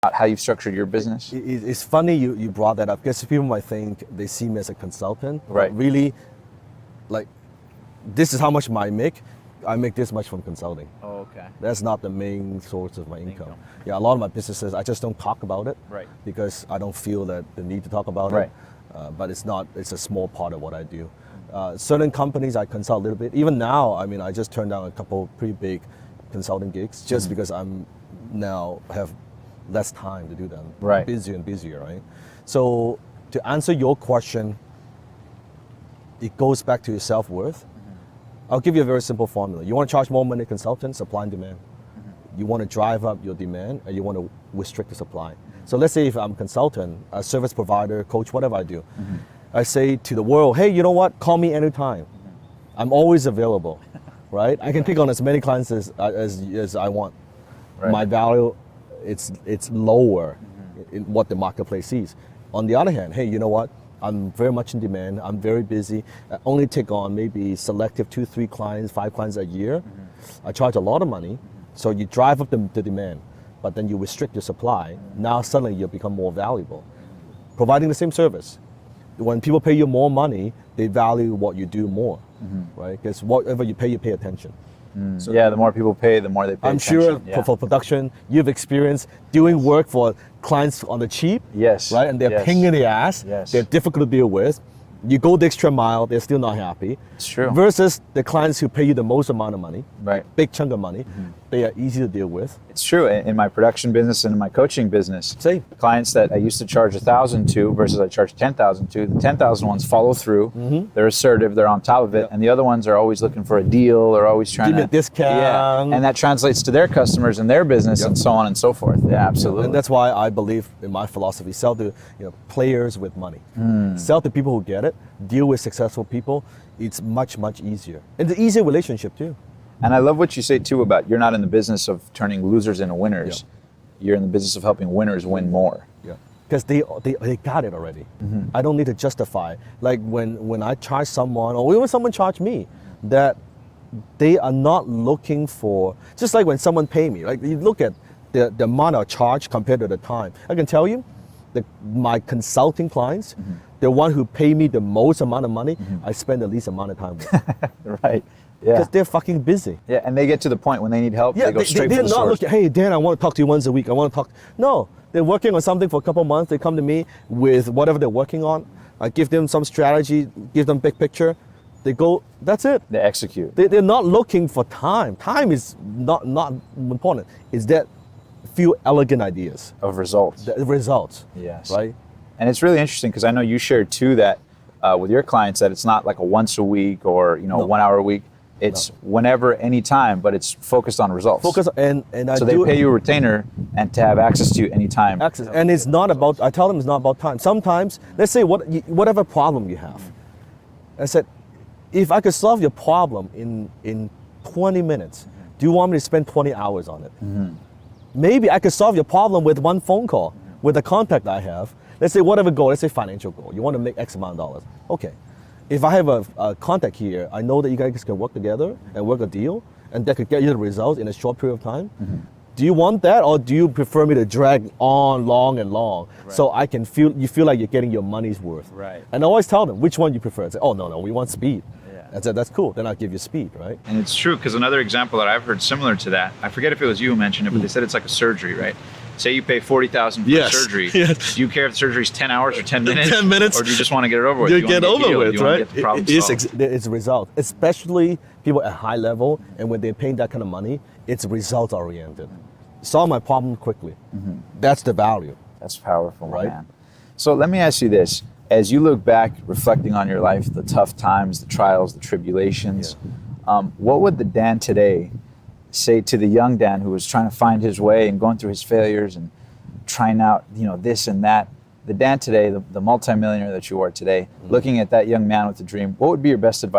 how you've structured your business? It's funny you brought that up because people might think they see me as a consultant. Right. But really, like, this is how much I make. I make this much from consulting. Oh, okay. That's not the main source of my income. Yeah, a lot of my businesses, I just don't talk about it. Right. Because I don't feel that the need to talk about Right. it. But it's a small part of what I do. Certain companies I consult a little bit. Even now, I mean, I just turned down a couple pretty big consulting gigs just because I'm now have less time to do them. Right. Busier and busier, right? So to answer your question, it goes back to your self-worth. I'll give you a very simple formula. You want to charge more money to consultants, supply and demand. You want to drive up your demand and you want to restrict the supply. So let's say if I'm a consultant, a service provider, coach, whatever I do, I say to the world, hey, you know what? Call me anytime. I'm always available, right? I can take on as many clients as I want. Right. My value, it's lower in what the marketplace sees. On the other hand, hey, you know what? I'm very much in demand. I'm very busy. I only take on maybe selective 2, 3 clients, 5 clients a year. I charge a lot of money. So you drive up the demand, but then you restrict your supply. Now suddenly you become more valuable. Providing the same service. When people pay you more money, they value what you do more, right? Because whatever you pay attention. So the more people pay, the more they pay attention. Sure for production, you've experienced doing work for clients on the cheap, yes, right? And they're a pain in the ass, they're difficult to deal with. You go the extra mile, they're still not happy. It's true. Versus the clients who pay you the most amount of money, right? Big chunk of money, they are easy to deal with. It's true. In my production business and in my coaching business, same. Clients that I used to charge 1,000 to versus I charge 10,000 to, the 10,000 ones follow through. They're assertive. They're on top of it, and the other ones are always looking for a deal or always trying give me a discount. Yeah, and that translates to their customers and their business and so on and so forth. Yeah, absolutely. And that's why I believe in my philosophy: sell to players with money. Sell to people who get it. Deal with successful people. It's much easier. It's an easier relationship too. And I love what you say too about you're not in the business of turning losers into winners. You're in the business of helping winners win more. Yeah, because they got it already. I don't need to justify. Like when I charge someone, or even someone charge me, that they are not looking for. Just like when someone pay me, like you look at the amount of charge compared to the time. I can tell you, my consulting clients, the one who pay me the most amount of money, I spend the least amount of time with. Right. Yeah. Because they're fucking busy. Yeah, and they get to the point when they need help, they go straight for the source. They're not looking, hey, Dan, I want to talk to you once a week. I want to talk. No, they're working on something for a couple of months. They come to me with whatever they're working on. I give them some strategy, give them big picture. They go, that's it. They execute. They're not looking for time. Time is not important. It's that few elegant ideas. Of results. The results. Yes. Right? And it's really interesting because I know you shared too that with your clients that it's not like a once a week or 1 hour a week. It's whenever, anytime, but it's focused on results. And so they pay you a retainer and to have access to you anytime. Access, and it's not about. I tell them it's not about time. Sometimes, let's say whatever problem you have, I said, if I could solve your problem in 20 minutes, do you want me to spend 20 hours on it? Maybe I could solve your problem with one phone call with the contact I have. Let's say whatever goal. Let's say financial goal. You want to make X amount of dollars. Okay. If I have a contact here, I know that you guys can work together and work a deal, and that could get you the results in a short period of time. Do you want that, or do you prefer me to drag on long and long so I can you feel like you're getting your money's worth? Right. And I always tell them which one you prefer. I say, oh no, we want speed. I said, that's cool. Then I'll give you speed, right? And it's true because another example that I've heard similar to that, I forget if it was you who mentioned it, but they said it's like a surgery, right? Say you pay $40,000 for surgery. Yes. Do you care if the surgery is 10 hours or 10 minutes? 10 minutes. Or do you just want to get it over with? You get over with, right? It's a result. Especially people at high level, and when they're paying that kind of money, it's result oriented. Solve my problem quickly. That's the value. That's powerful, right? Man. So let me ask you this. As you look back, reflecting on your life, the tough times, the trials, the tribulations, what would the Dan today say to the young Dan who was trying to find his way and going through his failures and trying out, this and that? The Dan today, the multimillionaire that you are today, looking at that young man with a dream, what would be your best advice?